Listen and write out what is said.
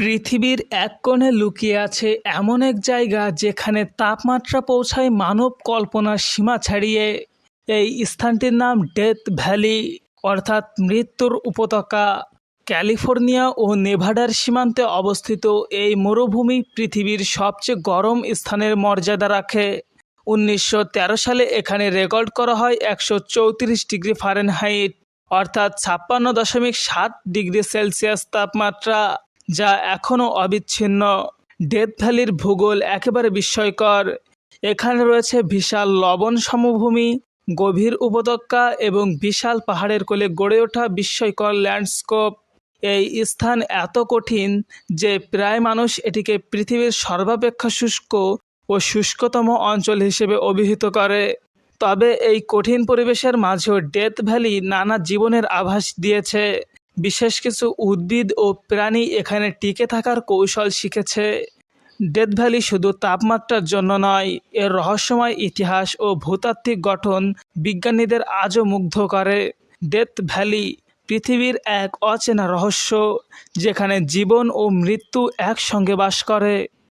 পৃথিবীর এক কোণে লুকিয়ে আছে এমন এক জায়গা যেখানে তাপমাত্রা পৌঁছায় মানব কল্পনার সীমা ছাড়িয়ে। এই স্থানটির নাম ডেথ ভ্যালি, অর্থাৎ মৃত্যুর উপত্যকা। ক্যালিফোর্নিয়া ও নেভাডার সীমান্তে অবস্থিত এই মরুভূমি পৃথিবীর সবচেয়ে গরম স্থানের মর্যাদা রাখে। 1913 সালে এখানে রেকর্ড করা হয় 134 ডিগ্রি ফারেনহাইট, অর্থাৎ 56.7 ডিগ্রি সেলসিয়াস তাপমাত্রা, যা এখনও অবিচ্ছিন্ন। ডেথ ভ্যালির ভূগোল একেবারে বিস্ময়কর। এখানে রয়েছে বিশাল লবণ সমভূমি, গভীর উপত্যকা এবং বিশাল পাহাড়ের কোলে গড়ে ওঠা বিস্ময়কর ল্যান্ডস্কেপ। এই স্থান এত কঠিন যে প্রায় মানুষ এটিকে পৃথিবীর সর্বাপেক্ষা শুষ্ক ও শুষ্কতম অঞ্চল হিসেবে অভিহিত করে। তবে এই কঠিন পরিবেশের মাঝেও ডেথ ভ্যালি নানা জীবনের আভাস দিয়েছে। বিশেষ কিছু উদ্ভিদ ও প্রাণী এখানে টিকে থাকার কৌশল শিখেছে। ডেথ ভ্যালি শুধু তাপমাত্রার জন্য নয়, এর রহস্যময় ইতিহাস ও ভূতাত্ত্বিক গঠন বিজ্ঞানীদের আজও মুগ্ধ করে। ডেথ ভ্যালি পৃথিবীর এক অচেনা রহস্য, যেখানে জীবন ও মৃত্যু একসঙ্গে বাস করে।